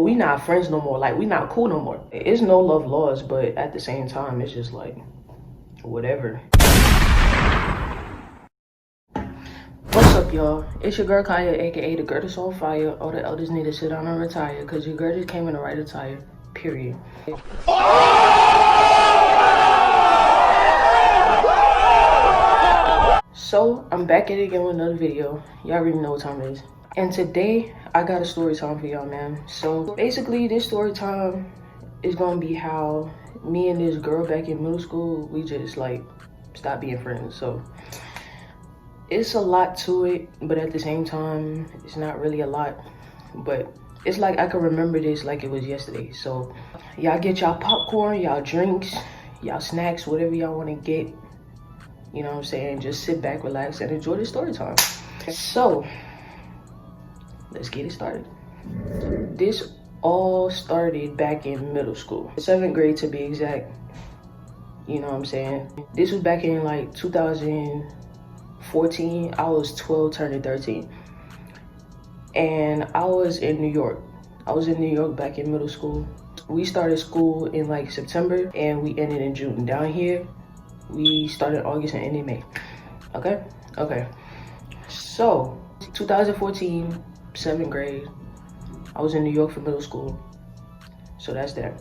We not friends no more. Like, we not cool no more. It's no love lost, but at the same time, it's just like, whatever. What's up, y'all? It's your girl Kiyah, aka the girl that's on fire. All the elders need to sit down and retire, because your girl just came in the right attire. Period. So, I'm back at it again with another video. Y'all already know what time it is. And today, I got a story time for y'all, man. So, basically, this story time is gonna be how me and this girl back in middle school, we just, like, stopped being friends. So, it's a lot to it, but at the same time, it's not really a lot. But it's like I can remember this like it was yesterday. So, y'all get y'all popcorn, y'all drinks, y'all snacks, whatever y'all want to get. You know what I'm saying? Just sit back, relax, and enjoy the story time. So, let's get it started. This all started back in middle school. 7th grade to be exact. You know what I'm saying? This was back in like 2014. I was 12 turning 13. And I was in New York. I was in New York back in middle school. We started school in like September and we ended in June. Down here, we started August and ended May. Okay? Okay. So, 2014, 7th grade, I was in New York for middle school. So that's that.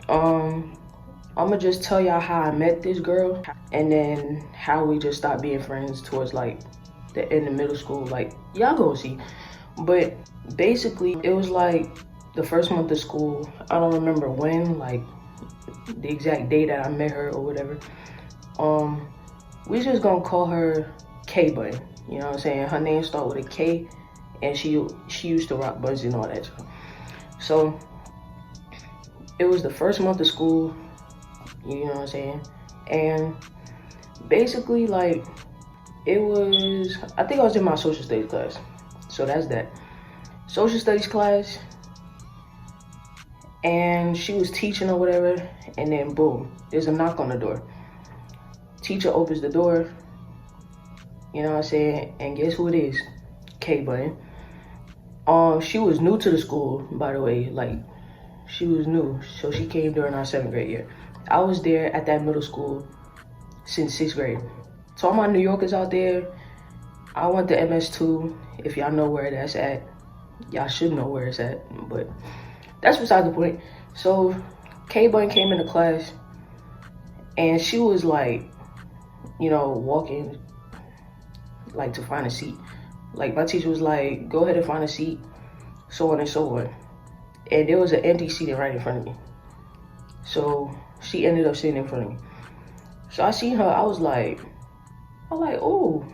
I'ma just tell y'all how I met this girl and then how we just stopped being friends towards like the end of middle school. Like, y'all gonna see. But basically, it was like the first month of school. I don't remember when, like the exact day that I met her or whatever. We just gonna call her K Bun. You know what I'm saying? Her name start with a K, and she used to rock buns and all that stuff. So it was the first month of school. You know what I'm saying? And basically, like, it was, I think I was in my social studies class. So that's that. Social studies class. And she was teaching or whatever. And then boom, there's a knock on the door. Teacher opens the door. You know what I'm saying? And guess who it is? K Bun. She was new to the school, by the way. Like, she was new. So she came during our 7th grade year. I was there at that middle school since 6th grade. So all my New Yorkers out there, I went to MS2. If y'all know where that's at, y'all should know where it's at, but that's beside the point. So K Bun came into class and she was like, you know, walking like to find a seat. Like, my teacher was like, go ahead and find a seat, so on and so on. And there was an empty seat right in front of me. So she ended up sitting in front of me. So I seen her, I was like, oh,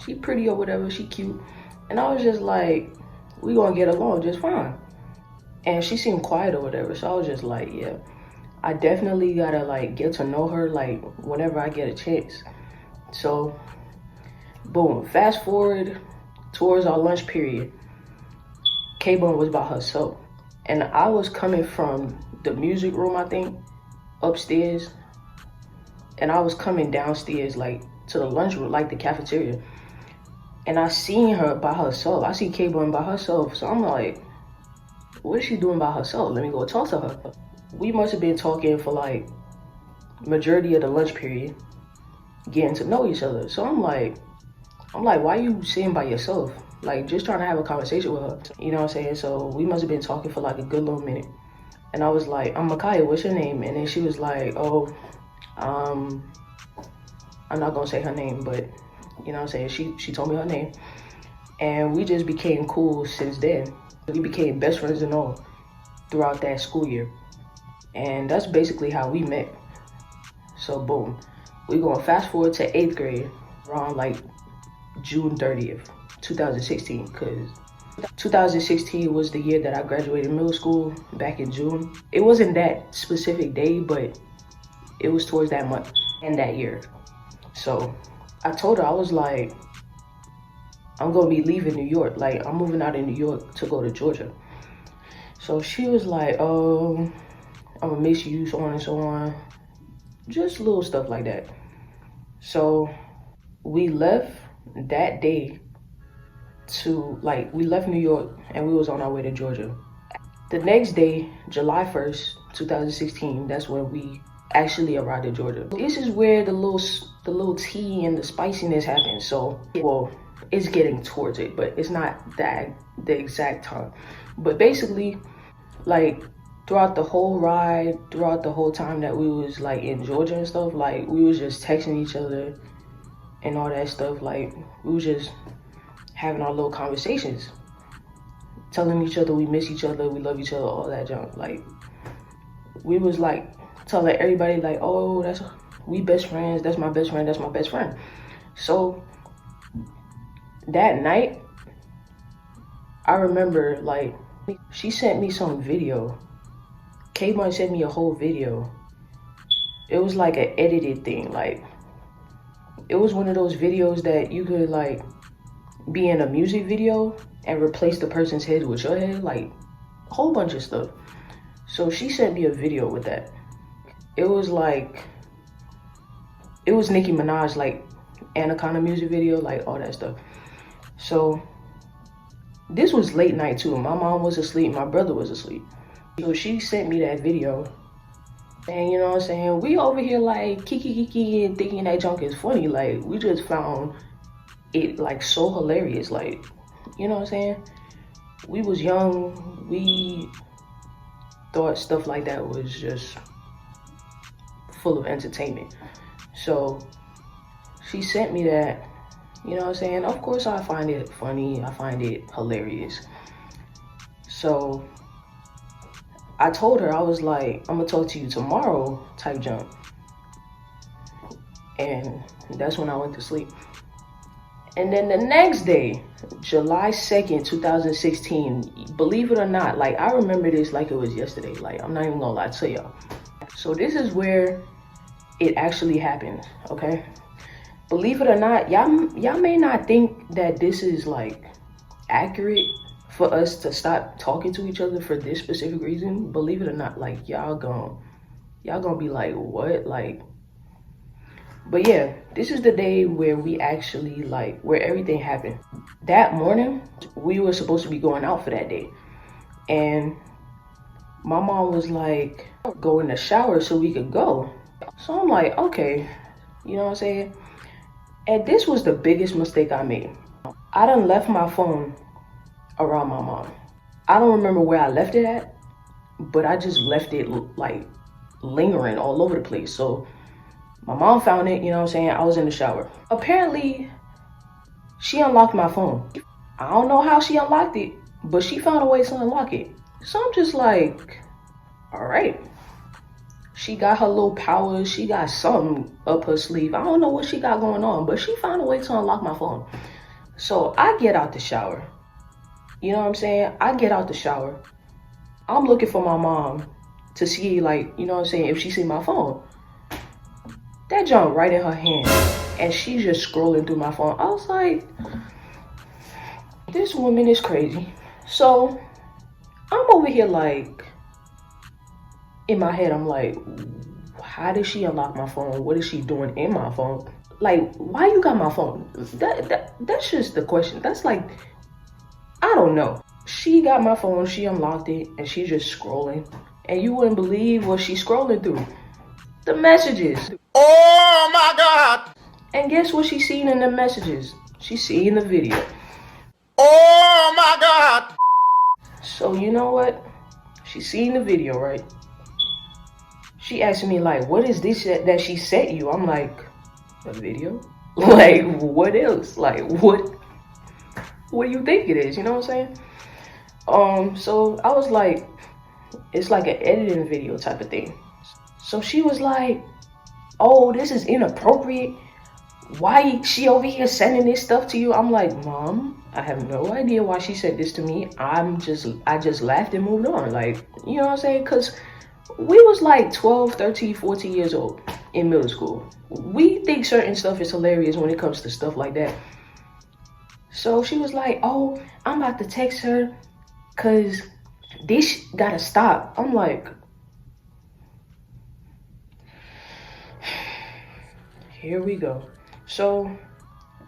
she pretty or whatever, she cute. And I was just like, we gonna get along just fine. And she seemed quiet or whatever, so I was just like, yeah, I definitely gotta like get to know her like whenever I get a chance. So, boom, fast forward towards our lunch period, K-Bun was by herself. And I was coming from the music room, I think, upstairs. And I was coming downstairs, like, to the lunchroom, like the cafeteria. And I seen her by herself. I see K-Bun by herself. So I'm like, what is she doing by herself? Let me go talk to her. We must have been talking for like majority of the lunch period, getting to know each other. So I'm like, why you sitting by yourself? Like, just trying to have a conversation with her. You know what I'm saying? So we must have been talking for like a good little minute. And I was like, I'm Makaya, what's your name? And then she was like, oh, I'm not gonna say her name, but you know what I'm saying? She told me her name. And we just became cool since then. We became best friends and all throughout that school year. And that's basically how we met. So boom, we gonna fast forward to 8th grade, around like June 30th, 2016, because 2016 was the year that I graduated middle school back in June. It wasn't that specific day, but it was towards that month and that year. So I told her, I was like, I'm gonna be leaving New York. Like, I'm moving out of New York to go to Georgia. So she was like, oh, I'm gonna miss you, so on and so on. Just little stuff like that. So we left that day to, like, we left New York and we was on our way to Georgia. The next day, July 1st, 2016, that's when we actually arrived at Georgia. This is where the little tea and the spiciness happens. So, well, it's getting towards it, but it's not the exact time. But basically, like, throughout the whole ride, throughout the whole time that we was like in Georgia and stuff, like, we was just texting each other and all that stuff. Like, we was just having our little conversations, telling each other we miss each other, we love each other, all that junk. Like, we was like telling everybody like, oh, we best friends, that's my best friend, that's my best friend. So that night, I remember, like, she sent me some video. K-Bun sent me a whole video. It was like an edited thing. Like, it was one of those videos that you could, like, be in a music video and replace the person's head with your head, like a whole bunch of stuff. So she sent me a video with that. It was Nicki Minaj, like, Anaconda music video, like all that stuff. So this was late night too. My mom was asleep, my brother was asleep. So she sent me that video. And you know what I'm saying? We over here like kiki and thinking that junk is funny. Like, we just found it like so hilarious. Like, you know what I'm saying? We was young. We thought stuff like that was just full of entertainment. So she sent me that, you know what I'm saying? Of course I find it funny. I find it hilarious. So I told her, I was like, I'm gonna talk to you tomorrow type junk. And that's when I went to sleep. And then the next day, July 2nd, 2016, believe it or not, like, I remember this like it was yesterday. Like, I'm not even gonna lie to y'all. So this is where it actually happened, okay? Believe it or not, y'all may not think that this is like accurate for us to stop talking to each other for this specific reason. Believe it or not, like, y'all gonna be like, what? Like, but yeah, this is the day where we actually, like, where everything happened. That morning, we were supposed to be going out for that day. And my mom was like, go in the shower so we could go. So I'm like, okay, you know what I'm saying? And this was the biggest mistake I made. I done left my phone around my mom. I don't remember where I left it at, but I just left it like lingering all over the place. So my mom found it, you know what I'm saying? I was in the shower. Apparently, she unlocked my phone. I don't know how she unlocked it, but she found a way to unlock it. So I'm just like, all right. She got her little powers. She got something up her sleeve. I don't know what she got going on, but she found a way to unlock my phone. So I get out the shower. You know what I'm saying? I get out the shower. I'm looking for my mom to see, like, you know what I'm saying, if she see my phone. That junk right in her hand. And she's just scrolling through my phone. I was like, this woman is crazy. So I'm over here like, in my head, I'm like, how did she unlock my phone? What is she doing in my phone? Like, why you got my phone? That's just the question. That's like, I don't know. She got my phone, she unlocked it, and she's just scrolling. And you wouldn't believe what she's scrolling through. The messages. Oh my God! And guess what she's seeing in the messages? She's seeing the video. Oh my God! So you know what? She's seeing the video, right? She asked me like, what is this that she sent you? I'm like, a video? Like, what else? Like, what do you think it is? You know what I'm saying? So I was like, it's like an editing video type of thing. So she was like, oh, this is inappropriate. Why she over here sending this stuff to you? I'm like, Mom, I have no idea why she said this to me. I just laughed and moved on. Like, you know what I'm saying? Because we was like 12, 13, 14 years old in middle school. We think certain stuff is hilarious when it comes to stuff like that. So she was like, oh, I'm about to text her because this gotta stop. I'm like, here we go. So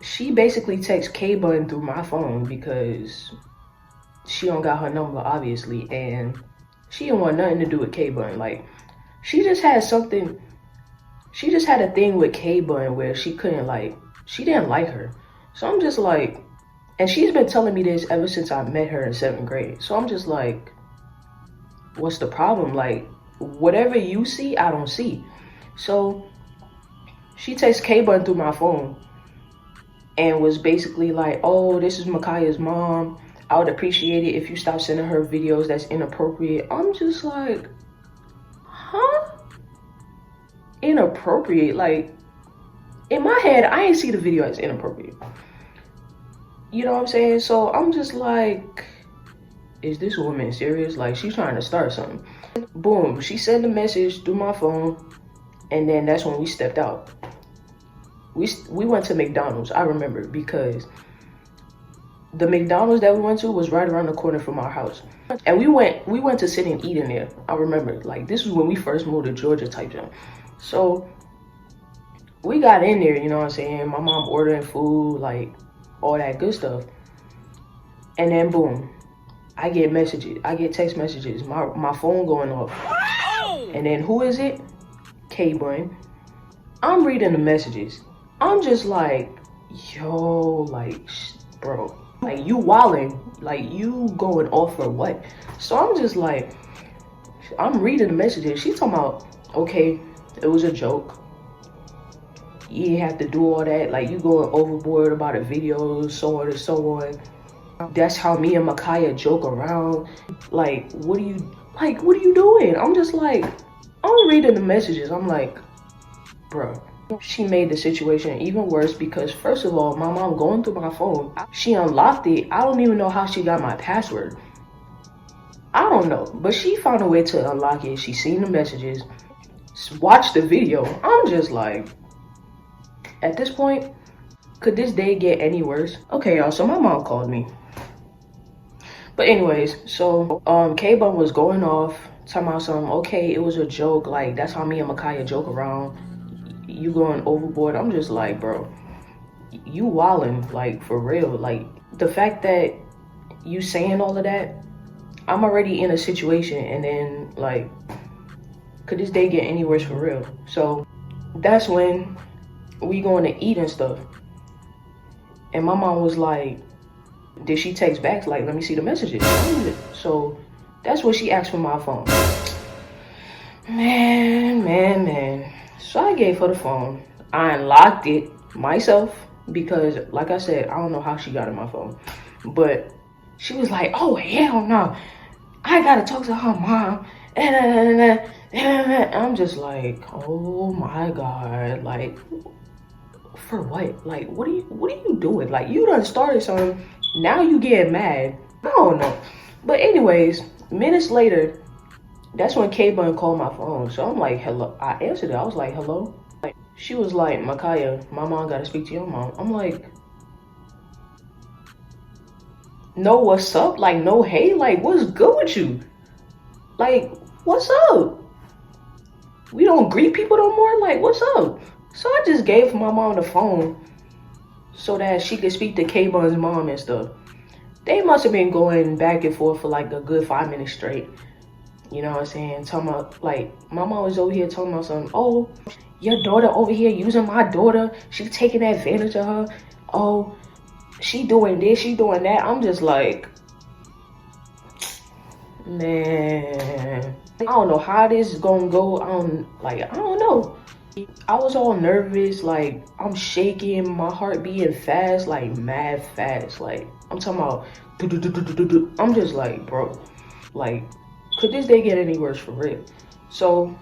she basically texts K-Bun through my phone because she don't got her number, obviously, and she didn't want nothing to do with K-Bun. Like, she just had a thing with K-Bun where she couldn't, like, she didn't like her. So I'm just like, and she's been telling me this ever since I met her in 7th grade. So I'm just like, what's the problem? Like, whatever you see, I don't see. So she texts K-Bun through my phone and was basically like, oh, this is Micaiah's mom. I would appreciate it if you stop sending her videos that's inappropriate. I'm just like, huh? Inappropriate? Like, in my head, I ain't see the video as inappropriate. You know what I'm saying? So I'm just like, is this woman serious? Like, she's trying to start something. Boom, she sent a message through my phone, and then that's when we stepped out. We went to McDonald's, I remember, because the McDonald's that we went to was right around the corner from our house. And we went to sit and eat in there. I remember, like, this was when we first moved to Georgia type thing. So we got in there, you know what I'm saying? My mom ordering food, like, all that good stuff. And then boom, I get text messages, my phone going off. And then who is it? K-Bun. I'm reading the messages. I'm just like, yo, like, bro, like, you wilding, like, you going off for what? So I'm just like, I'm reading the messages. She's talking about, okay, it was a joke. You didn't have to do all that. Like, you going overboard about a video, so on and so on. That's how me and Micaiah joke around. Like, what are you doing? I'm just like, I'm reading the messages. I'm like, bro. She made the situation even worse because, first of all, my mom going through my phone, she unlocked it. I don't even know how she got my password. I don't know, but she found a way to unlock it. She seen the messages, watched the video. I'm just like, at this point, could this day get any worse? Okay, y'all, so my mom called me. But anyways, so K-Bun was going off, talking about something, okay, it was a joke, like, that's how me and Micaiah joke around. You going overboard. I'm just like, bro, you wildin', like, for real. Like, the fact that you saying all of that, I'm already in a situation, and then, like, could this day get any worse for real? So that's when we going to eat and stuff. And my mom was like, did she text back? Like, let me see the messages. So that's when she asked for my phone. Man. So I gave her the phone. I unlocked it myself because, like I said, I don't know how she got in my phone. But she was like, oh, hell no. I gotta talk to her mom. And I'm just like, oh my God. Like, for what? Like, what are you doing? Like, you done started something. Now you getting mad. I don't know. But anyways, minutes later, that's when K-Bun called my phone. So I'm like, hello. I answered it. I was like, hello. Like, she was like, Micaiah, my mom got to speak to your mom. I'm like, no, what's up? Like, no, hey, like, what's good with you? Like, what's up? We don't greet people no more? Like, what's up? So I just gave my mom the phone so that she could speak to K-Bun's mom and stuff. They must have been going back and forth for like a good 5 minutes straight. You know what I'm saying? Talking about, like, my mom was over here talking about something. Oh, your daughter over here using my daughter. She taking advantage of her. Oh, she doing this, she doing that. I'm just like, man, I don't know how this is gonna go. I don't know. I was all nervous, like, I'm shaking, my heart beating fast, like, mad fast. Like, I'm talking about, I'm just like, bro, like, could this day get any worse for real? So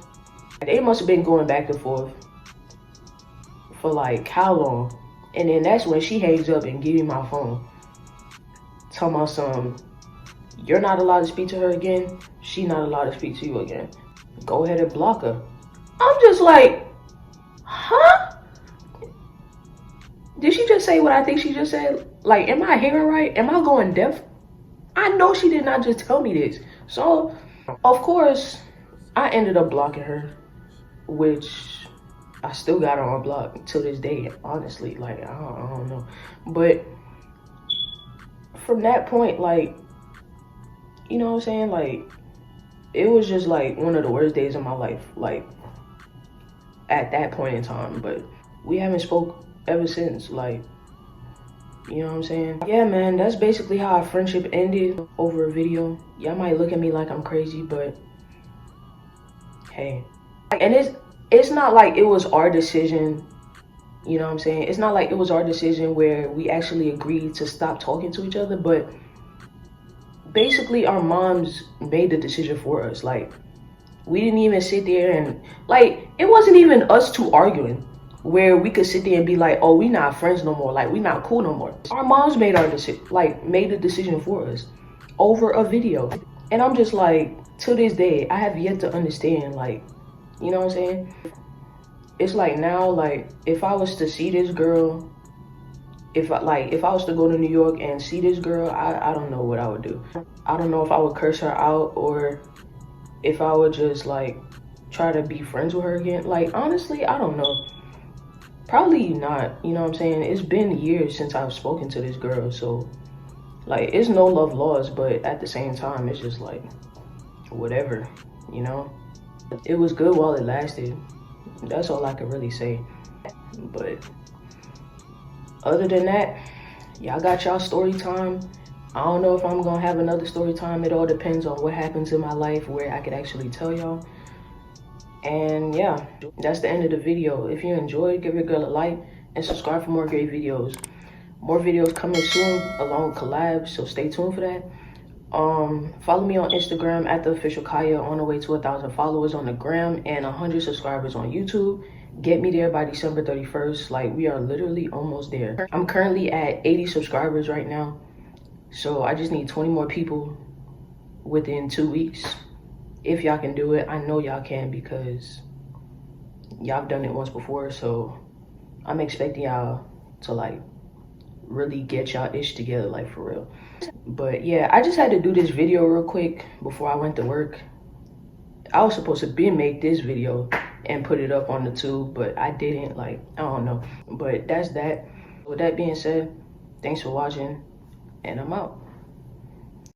they must have been going back and forth for like how long? And then that's when she hangs up and give me my phone. Talking about some, you're not allowed to speak to her again. She not allowed to speak to you again. Go ahead and block her. I'm just like, huh? Did she just say what I think she just said? Like, am I hearing right? Am I going deaf? I know she did not just tell me this. So, of course, I ended up blocking her, which I still got her on block till this day, honestly. Like, I don't know. But from that point, like, you know what I'm saying? Like, it was just like one of the worst days of my life, like, at that point in time. But we haven't spoke ever since, like, you know what I'm saying? Yeah, man, that's basically how our friendship ended over a video. Y'all might look at me like I'm crazy, but hey. And it's not like it was our decision, you know what I'm saying? It's not like it was our decision where we actually agreed to stop talking to each other, but basically our moms made the decision for us. Like, we didn't even sit there and, like, it wasn't even us two arguing where we could sit there and be like, oh, we not friends no more, like, we not cool no more. Our moms made our decision, like, made the decision for us over a video. And I'm just like, to this day, I have yet to understand, like, you know what I'm saying? It's like now, like, if I was to see this girl, if I was to go to New York and see this girl, I don't know what I would do. I don't know if I would curse her out or if I would just, like, try to be friends with her again. Like, honestly, I don't know. Probably not, you know what I'm saying? It's been years since I've spoken to this girl, so, like, it's no love lost, but at the same time, it's just like, whatever, you know? It was good while it lasted. That's all I can really say. But other than that, y'all got y'all story time. I don't know if I'm gonna have another story time. It all depends on what happens in my life where I could actually tell y'all. And yeah, that's the end of the video. If you enjoyed, give your girl a like and subscribe for more great videos. More videos coming soon along with collabs, so stay tuned for that. Follow me on Instagram at theofficialkiyah, on the way to 1,000 followers on the gram and 100 subscribers on YouTube. Get me there by December 31st. Like, we are literally almost there. I'm currently at 80 subscribers right now, so I just need 20 more people within 2 weeks. If y'all can do it, I know y'all can because y'all done it once before, so I'm expecting y'all to, like, really get y'all ish together, like, for real. But yeah, I just had to do this video real quick before I went to work. I was supposed to make this video and put it up on the tube, but I didn't, like, I don't know. But that's that. With that being said, thanks for watching, and I'm out.